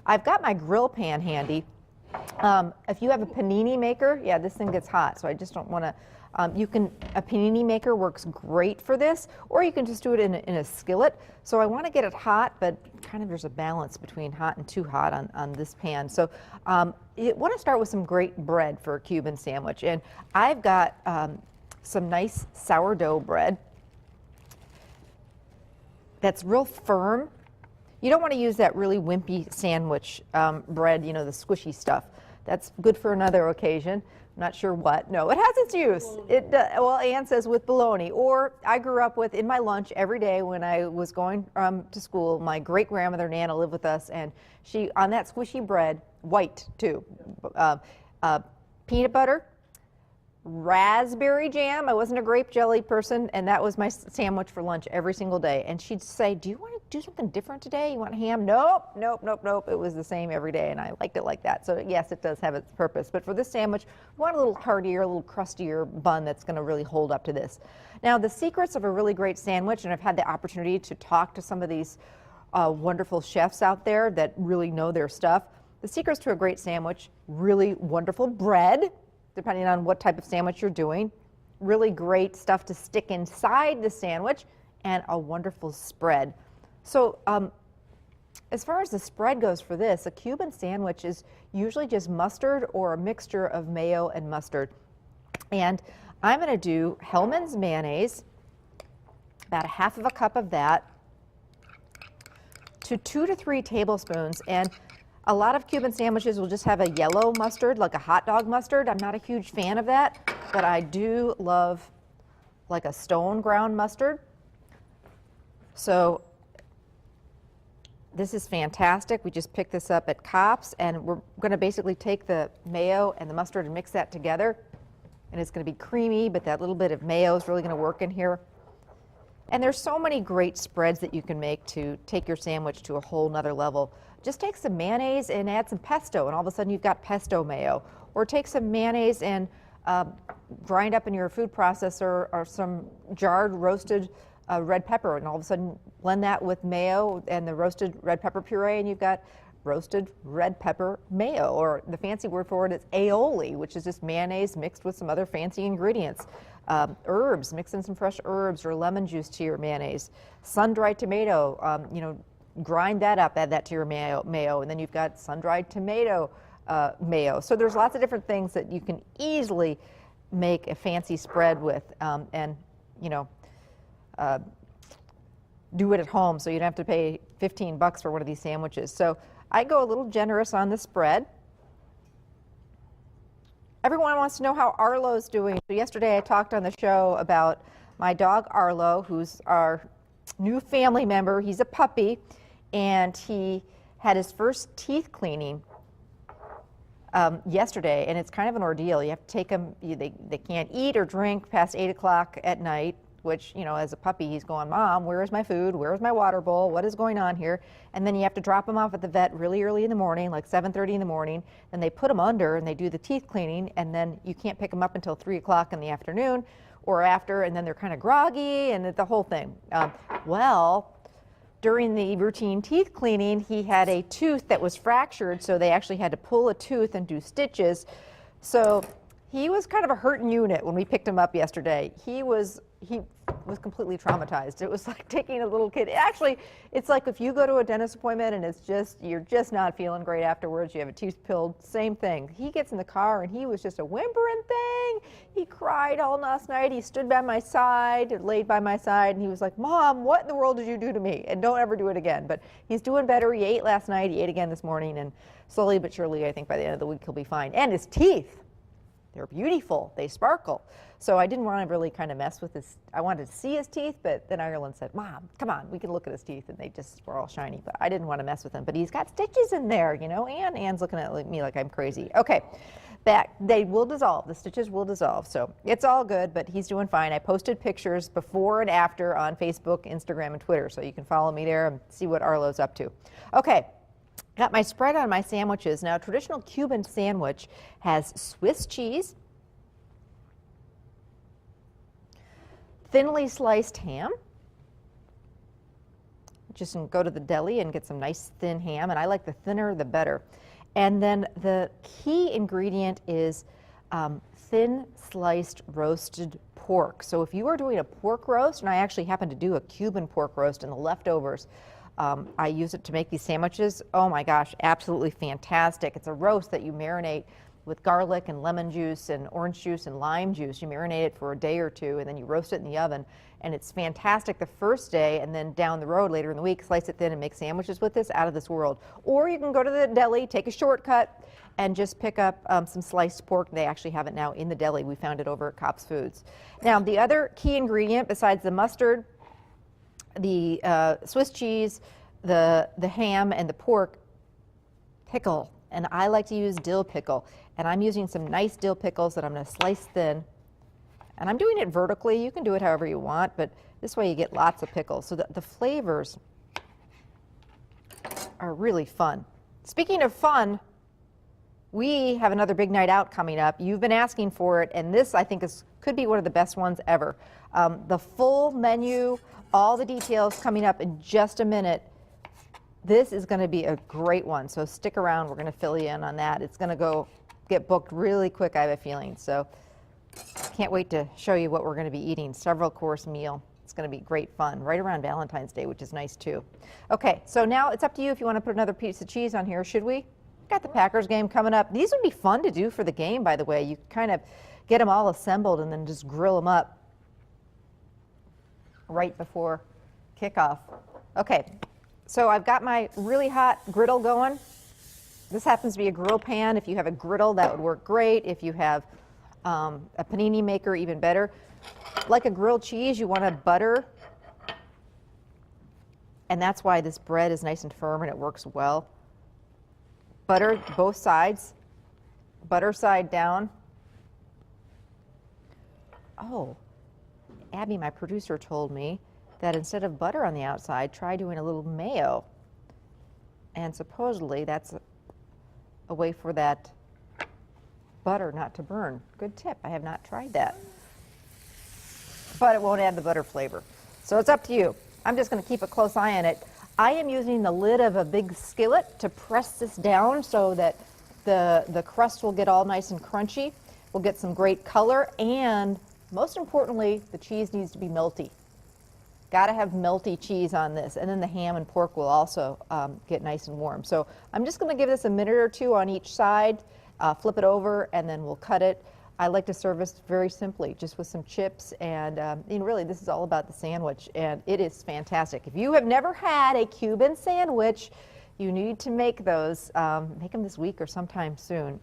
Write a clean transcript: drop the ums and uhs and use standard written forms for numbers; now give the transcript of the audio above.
I've got my grill pan handy. If you have a panini maker, yeah, this thing gets hot, so I just don't want to. A panini maker works great for this, or you can just do it in a skillet. So I want to get it hot, but kind of there's a balance between hot and too hot on this pan. So you want to start with some great bread for a Cuban sandwich, and I've got some nice sourdough bread that's real firm. You don't want to use that really wimpy sandwich bread, you know, the squishy stuff. That's good for another occasion. I'm not sure what. No, it has its use. Well, Ann says with bologna. Or I grew up with, in my lunch every day when I was going to school, my great-grandmother Nana lived with us, and she, on that squishy bread, white too, peanut butter, raspberry jam. I wasn't a grape jelly person, and that was my sandwich for lunch every single day. And she'd say, do you want to do something different today? You want ham? Nope, nope, nope, nope. It was the same every day, and I liked it like that. So yes, it does have its purpose. But for this sandwich, we want a little heartier, a little crustier bun that's going to really hold up to this. Now, the secrets of a really great sandwich, and I've had the opportunity to talk to some of these wonderful chefs out there that really know their stuff. The secrets to a great sandwich: really wonderful bread, depending on what type of sandwich you're doing, really great stuff to stick inside the sandwich, and a wonderful spread. So as far as the spread goes for this, a Cuban sandwich is usually just mustard or a mixture of mayo and mustard. And I'm going to do Hellmann's mayonnaise, about 1/2 cup of that, to 2 to 3 tablespoons. And a lot of Cuban sandwiches will just have a yellow mustard, like a hot dog mustard. I'm not a huge fan of that, but I do love like a stone ground mustard. So this is fantastic. We just picked this up at Kopp's, and we're going to basically take the mayo and the mustard and mix that together. And it's going to be creamy, but that little bit of mayo is really going to work in here. And there's so many great spreads that you can make to take your sandwich to a whole nother level. Just take some mayonnaise and add some pesto, and all of a sudden you've got pesto mayo. Or take some mayonnaise and grind up in your food processor or some jarred roasted red pepper, and all of a sudden blend that with mayo and the roasted red pepper puree, and you've got roasted red pepper mayo, or the fancy word for it is aioli, which is just mayonnaise mixed with some other fancy ingredients. Herbs, mix in some fresh herbs or lemon juice to your mayonnaise. Sun-dried tomato, you know, grind that up, add that to your mayo, and then you've got sun-dried tomato mayo. So there's lots of different things that you can easily make a fancy spread with, and you know, do it at home so you don't have to pay $15 for one of these sandwiches. So I go a little generous on the spread. Everyone wants to know how Arlo's doing. So yesterday I talked on the show about my dog Arlo, who's our new family member. He's a puppy, and he had his first teeth cleaning yesterday, and it's kind of an ordeal. You have to take him, they can't eat or drink past 8 o'clock at night, which, you know, as a puppy, he's going, Mom, where is my food? Where is my water bowl? What is going on here? And then you have to drop him off at the vet really early in the morning, like 7:30 in the morning. And they put him under and they do the teeth cleaning, and then you can't pick him up until 3 o'clock in the afternoon or after, and then they're kind of groggy and the whole thing. Well, during the routine teeth cleaning, he had a tooth that was fractured, so they actually had to pull a tooth and do stitches. So he was kind of a hurting unit when we picked him up yesterday. He was completely traumatized. It was like taking a little kid. Actually, it's like if you go to a dentist appointment and you're just not feeling great afterwards, you have a tooth pulled, same thing. He gets in the car and he was just a whimpering thing. He cried all last night. He stood by my side, laid by my side, and he was like, Mom, what in the world did you do to me? And don't ever do it again. But he's doing better. He ate last night. He ate again this morning, and slowly but surely, I think by the end of the week, he'll be fine. And his teeth, they're beautiful. They sparkle. So I didn't want to really kind of mess with his, I wanted to see his teeth, but then Ireland said, Mom, come on, we can look at his teeth, and they just were all shiny, but I didn't want to mess with him. But he's got stitches in there, you know, and Ann's looking at me like I'm crazy. Okay, they will dissolve. The stitches will dissolve, so it's all good, but he's doing fine. I posted pictures before and after on Facebook, Instagram, and Twitter, so you can follow me there and see what Arlo's up to. Okay. Got my spread on my sandwiches. Now, a traditional Cuban sandwich has Swiss cheese, thinly sliced ham, just go to the deli and get some nice thin ham, and I like the thinner the better. And then the key ingredient is thin sliced roasted pork. So if you are doing a pork roast, and I actually happen to do a Cuban pork roast in the leftovers, I use it to make these sandwiches. Oh my gosh, absolutely fantastic. It's a roast that you marinate with garlic and lemon juice and orange juice and lime juice. You marinate it for a day or two, and then you roast it in the oven. And it's fantastic the first day, and then down the road later in the week, slice it thin and make sandwiches with this. Out of this world. Or you can go to the deli, take a shortcut, and just pick up some sliced pork. They actually have it now in the deli. We found it over at Kopp's Foods. Now, the other key ingredient besides the mustard, the Swiss cheese, the ham, and the pork, pickle. And I like to use dill pickle. And I'm using some nice dill pickles that I'm going to slice thin. And I'm doing it vertically. You can do it however you want, but this way you get lots of pickles. So the flavors are really fun. Speaking of fun, we have another big night out coming up. You've been asking for it, and this I think could be one of the best ones ever. The full menu, all the details coming up in just a minute. This is going to be a great one, so stick around. We're going to fill you in on that. It's going to get booked really quick, I have a feeling. So can't wait to show you what we're going to be eating. Several course meal. It's going to be great fun right around Valentine's Day, which is nice too. Okay, so now it's up to you if you want to put another piece of cheese on here. Should we? Got the Packers game coming up. These would be fun to do for the game, by the way. You kind of get them all assembled and then just grill them up right before kickoff. Okay, so I've got my really hot griddle going. This happens to be a grill pan. If you have a griddle, that would work great. If you have a panini maker, even better. Like a grilled cheese, you want to butter, and that's why this bread is nice and firm and it works well. Butter both sides, butter side down. Oh, Abby, my producer, told me that instead of butter on the outside, try doing a little mayo. And supposedly that's a way for that butter not to burn. Good tip. I have not tried that. But it won't add the butter flavor. So it's up to you. I'm just going to keep a close eye on it. I am using the lid of a big skillet to press this down so that the crust will get all nice and crunchy. We'll get some great color, and most importantly, the cheese needs to be melty. Got to have melty cheese on this, and then the ham and pork will also get nice and warm. So I'm just going to give this a minute or two on each side. Flip it over, and then we'll cut it. I like to serve this very simply, just with some chips, and really this is all about the sandwich, and it is fantastic. If you have never had a Cuban sandwich, you need to make those. Make them this week or sometime soon.